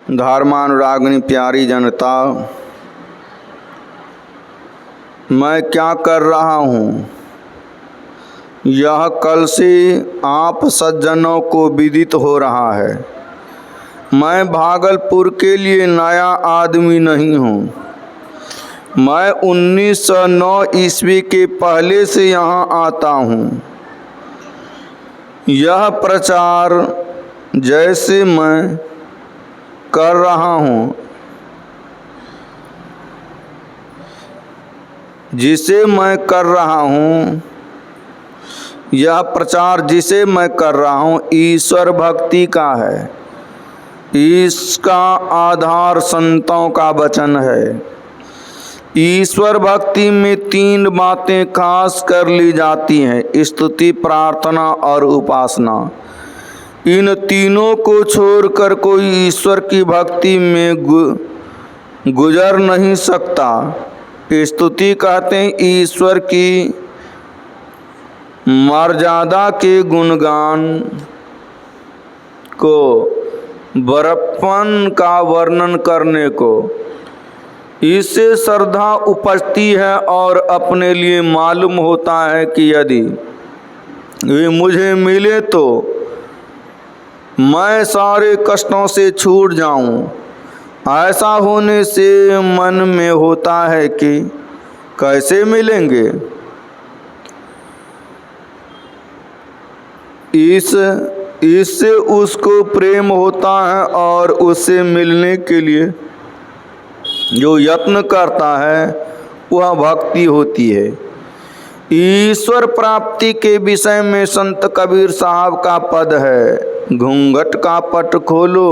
धर्मानुरागिणी प्यारी जनता, मैं क्या कर रहा हूँ यह कल से आप सज्जनों को विदित हो रहा है। मैं भागलपुर के लिए नया आदमी नहीं हूँ। मैं 1909 ईस्वी के पहले से यहाँ आता हूँ। यह प्रचार जैसे मैं कर रहा हूँ, यह प्रचार जिसे मैं कर रहा हूँ ईश्वर भक्ति का है। इसका आधार संतों का वचन है। ईश्वर भक्ति में 3 बातें खास कर ली जाती हैं: स्तुति, प्रार्थना और उपासना। इन तीनों को छोड़कर कोई ईश्वर की भक्ति में गुजर नहीं सकता। स्तुति कहते हैं ईश्वर की मर्यादा के गुणगान को, बड़प्पन का वर्णन करने को। इससे श्रद्धा उपजती है और अपने लिए मालूम होता है कि यदि वे मुझे मिले तो मैं सारे कष्टों से छूट जाऊं। ऐसा होने से मन में होता है कि कैसे मिलेंगे। इससे उसको प्रेम होता है और उससे मिलने के लिए जो यत्न करता है वह भक्ति होती है। ईश्वर प्राप्ति के विषय में संत कबीर साहब का पद है: घूंघट का पट खोलो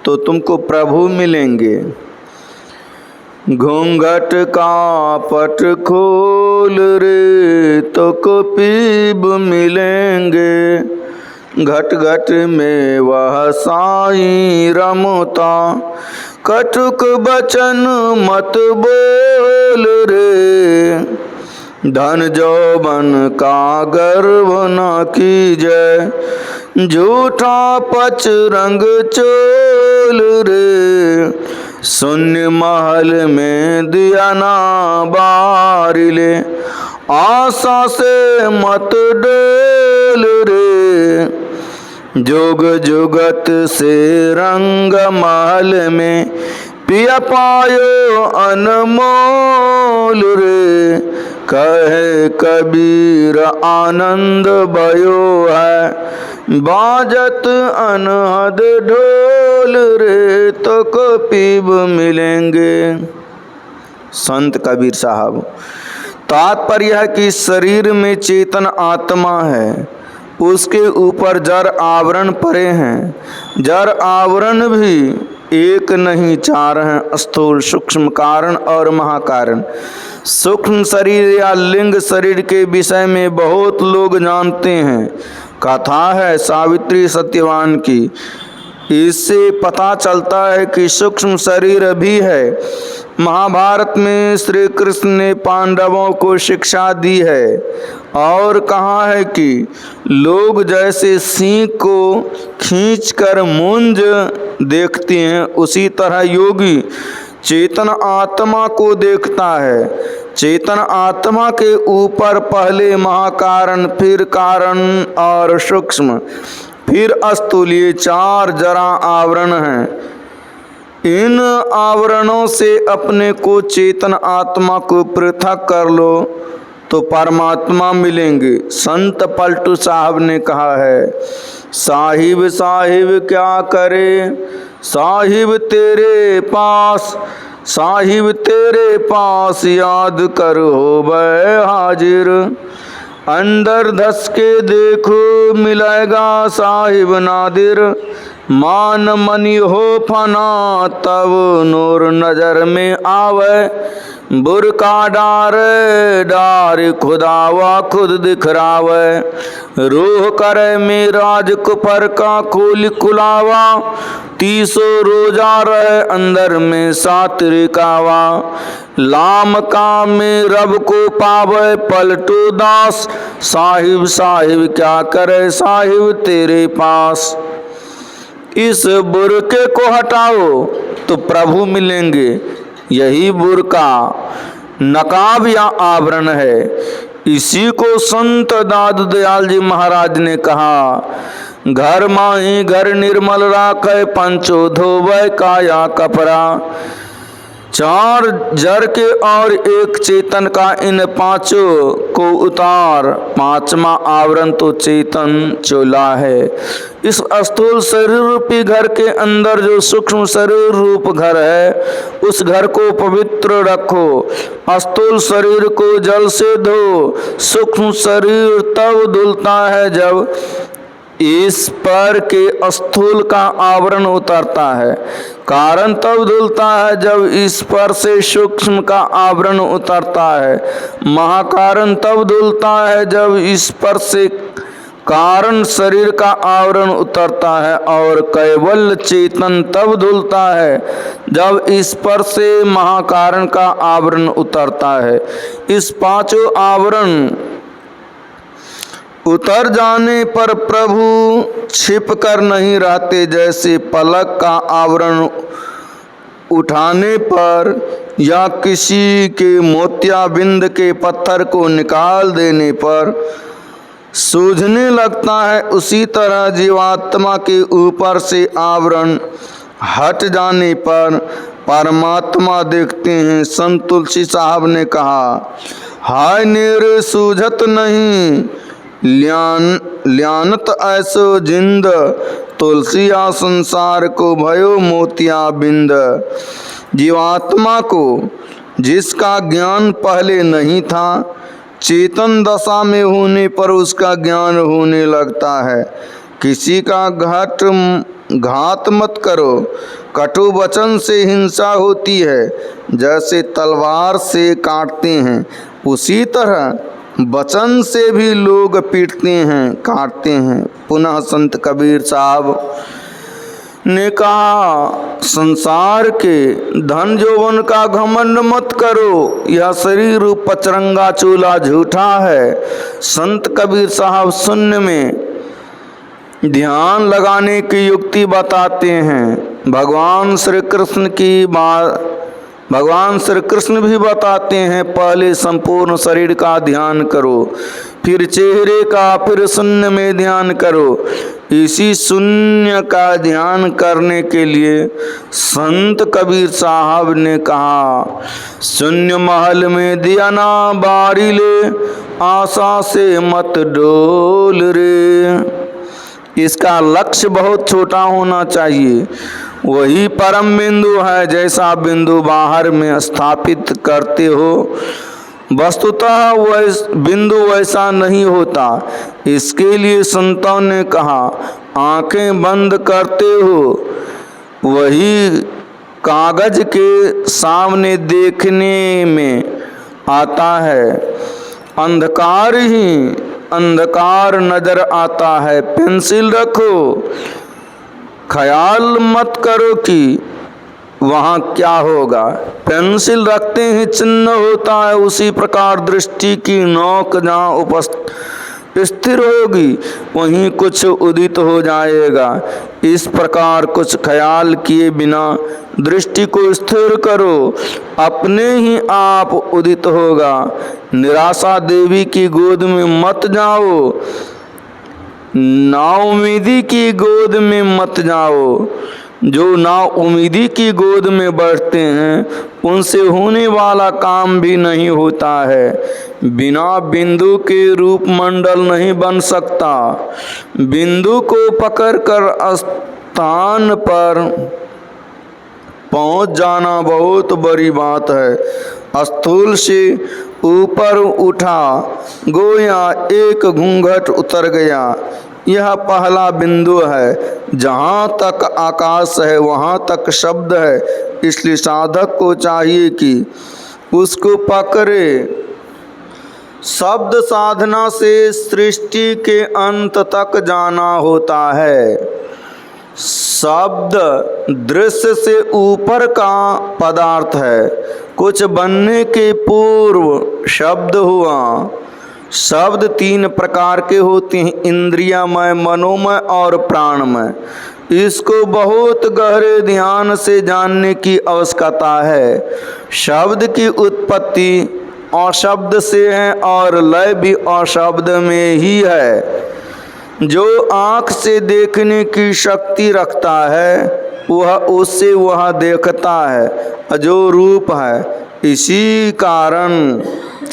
तो तुमको प्रभु मिलेंगे। घूंघट का पट खोल रे तो कबीर मिलेंगे। घट घट में वह साईं रमता, कटुक बचन मत बोल रे। धन जौबन का गर्व न कीजय, झूठा पच रंग चोल रे। शून्य महल में दिया ना बारिले, आशा से मत डोल रे। जोग जुगत से रंग महल में पिया पायो अनमोल रे। कहे कबीर आनंद भयो है, बाजत अनहद ढोल रे तो कबीर मिलेंगे। संत कबीर साहब। तात्पर्य है कि शरीर में चेतन आत्मा है, उसके ऊपर जड़ आवरण पड़े हैं। जड़ आवरण भी एक नहीं 4 हैं: स्थूल, सूक्ष्म, कारण और महाकारण। सूक्ष्म शरीर या लिंग शरीर के विषय में बहुत लोग जानते हैं। कथा है सावित्री सत्यवान की। इससे पता चलता है कि सूक्ष्म शरीर भी है। महाभारत में श्री कृष्ण ने पांडवों को शिक्षा दी है और कहा है कि लोग जैसे सिंह को खींचकर मूंज देखते हैं, उसी तरह योगी चेतन आत्मा को देखता है। चेतन आत्मा के ऊपर पहले महाकारण, फिर कारण और सूक्ष्म, फिर स्थूल, ये 4 जरा आवरण हैं। इन आवरणों से अपने को चेतन आत्मा को पृथक कर लो तो परमात्मा मिलेंगे। संत पलटू साहब ने कहा है: साहिब साहिब क्या करे, साहिब तेरे पास, साहिब तेरे पास याद कर होवे हाजिर। अंदर धस के देखो मिलेगा साहिब नादिर। मान मनी हो फना तब नूर नजर में आवे। बुरका डार डार खुदावा खुद दिखरावे। रूह करे मेराज कुपर का खोल खुलावा। 30 रोजा रहे अंदर में सात्रिकावा। लाम का में रब को पावे पलटू दास। साहिब साहिब क्या करे साहिब तेरे पास। इस बुरके को हटाओ तो प्रभु मिलेंगे। यही बुरका नकाब या आवरण है। इसी को संत दादू दयाल जी महाराज ने कहा, घर माही घर निर्मल राखे, पंचो धोवै काया कपड़ा। चार जर के और एक चेतन का इन पांचों को उतार, पांचवा आवरण तो चेतन चोला है। इस स्थूल शरीर रूपी घर के अंदर जो सूक्ष्म शरीर रूप घर है, उस घर को पवित्र रखो। स्थूल शरीर को जल से धो। सूक्ष्म शरीर तब धुलता है जब इस पर के स्थूल का आवरण उतरता है। कारण तब धुलता है जब इस पर से सूक्ष्म का आवरण उतरता है। महाकारण तब धुलता है जब इस पर से कारण शरीर का आवरण उतरता है। और कैवल्य चेतन तब धुलता है जब इस पर से महाकारण का आवरण उतरता है। इस पांचों आवरण उतर जाने पर प्रभु छिप कर नहीं रहते। जैसे पलक का आवरण उठाने पर या किसी के मोतियाबिंद के पत्थर को निकाल देने पर सूझने लगता है, उसी तरह जीवात्मा के ऊपर से आवरण हट जाने पर परमात्मा देखते हैं। संत तुलसी साहब ने कहा, हाय नेरे सूझत नहीं ल्यानत ऐसो जिंद, तुलसिया संसार को भयो मोतिया बिंद। जीवात्मा को जिसका ज्ञान पहले नहीं था, चेतन दशा में होने पर उसका ज्ञान होने लगता है। किसी का घात मत करो। कटु वचन से हिंसा होती है, जैसे तलवार से काटते हैं, उसी तरह वचन से भी लोग पीटते हैं, काटते हैं। पुनः संत कबीर साहब ने कहा, संसार के धन जौवन का घमंड मत करो, यह शरीर पचरंगा चूल्हा झूठा है। संत कबीर साहब शून्य में ध्यान लगाने की युक्ति बताते हैं। भगवान श्री कृष्ण भी बताते हैं, पहले संपूर्ण शरीर का ध्यान करो, फिर चेहरे का, फिर शून्य में ध्यान करो। इसी शून्य का ध्यान करने के लिए संत कबीर साहब ने कहा, शून्य महल में दिया ना बारी ले, आशा से मत डोल रे। इसका लक्ष्य बहुत छोटा होना चाहिए, वही परम बिंदु है। जैसा बिंदु बाहर में स्थापित करते हो, वस्तुतः वह बिंदु वैसा नहीं होता। इसके लिए संतों ने कहा, आंखें बंद करते हो, वही कागज के सामने देखने में आता है। अंधकार ही अंधकार नजर आता है। पेंसिल रखो, ख्याल मत करो कि वहाँ क्या होगा। पेंसिल रखते ही चिन्ह होता है। उसी प्रकार दृष्टि की नोक जहाँ स्थिर होगी, वहीं कुछ उदित हो जाएगा। इस प्रकार कुछ ख्याल किए बिना दृष्टि को स्थिर करो, अपने ही आप उदित होगा। निराशा देवी की गोद में मत जाओ, नाउम्मीदी की गोद में मत जाओ। जो नाउम्मीदी की गोद में बैठते हैं, उनसे होने वाला काम भी नहीं होता है। बिना बिंदु के रूप मंडल नहीं बन सकता। बिंदु को पकड़कर स्थान पर पहुंच जाना बहुत बड़ी बात है। स्थूल से ऊपर उठा, गोया एक घूंघट उतर गया। यह पहला बिंदु है। जहाँ तक आकाश है वहाँ तक शब्द है। इसलिए साधक को चाहिए कि उसको पकड़े। शब्द साधना से सृष्टि के अंत तक जाना होता है। शब्द दृश्य से ऊपर का पदार्थ है। कुछ बनने के पूर्व शब्द हुआ। शब्द तीन प्रकार के होते हैं, इंद्रियमय, मनोमय और प्राणमय। इसको बहुत गहरे ध्यान से जानने की आवश्यकता है। शब्द की उत्पत्ति अशब्द से है और लय भी अशब्द में ही है। जो आँख से देखने की शक्ति रखता है वह उससे वह देखता है जो रूप है। इसी कारण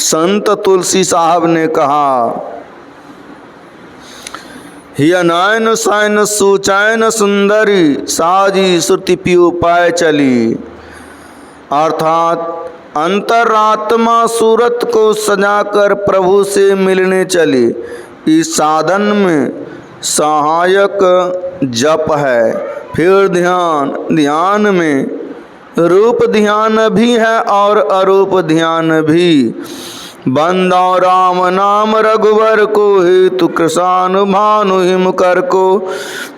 संत तुलसी साहब ने कहा, हिय नयन सैन सुचैन सुंदरी साजी श्रुति पीऊ पाए चली। अर्थात अंतरात्मा सूरत को सजाकर प्रभु से मिलने चली। इस साधन में सहायक जप है। फिर ध्यान में रूप ध्यान भी है और अरूप ध्यान भी। बंदो राम नाम रघुवर को हेतु कृषानु भानु हिम कर को।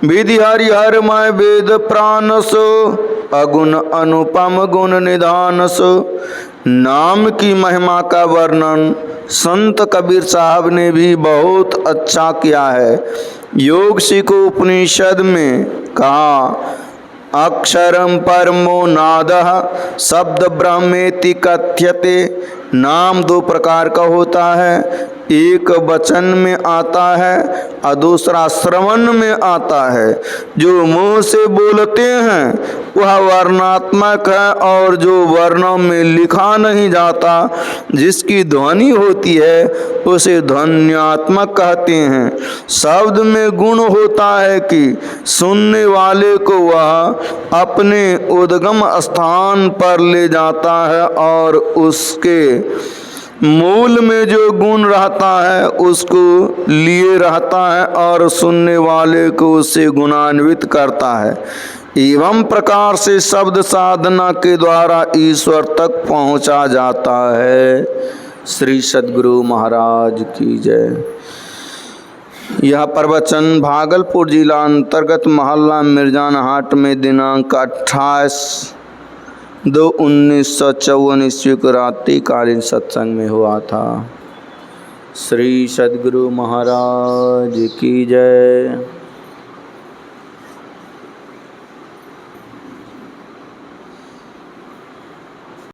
विधि हरिहर मय वेद प्राण सो अगुण अनुपम गुण निधान सो। नाम की महिमा का वर्णन संत कबीर साहब ने भी बहुत अच्छा किया है। योग सिखो उपनिषद में कहा, अक्षरम परमो नादः शब्द ब्रह्मेति कथ्यते। नाम दो प्रकार का होता है, एक वचन में आता है और दूसरा श्रवण में आता है। जो मुंह से बोलते हैं वह वर्णात्मक है और जो वर्णों में लिखा नहीं जाता जिसकी ध्वनि होती है उसे ध्वन्यात्मक कहते हैं। शब्द में गुण होता है कि सुनने वाले को वह अपने उद्गम स्थान पर ले जाता है और उसके मूल में जो गुण रहता है उसको लिए रहता है और सुनने वाले को उससे गुणान्वित करता है। एवं प्रकार से शब्द साधना के द्वारा ईश्वर तक पहुंचा जाता है। श्री सद्गुरु महाराज की जय। यह प्रवचन भागलपुर जिला अंतर्गत मोहल्ला मिर्जानहाट में दिनांक 28/2/1954 ईस्वी को रात्रिकालीन सत्संग में हुआ था। श्री सद्गुरु महाराज की जय।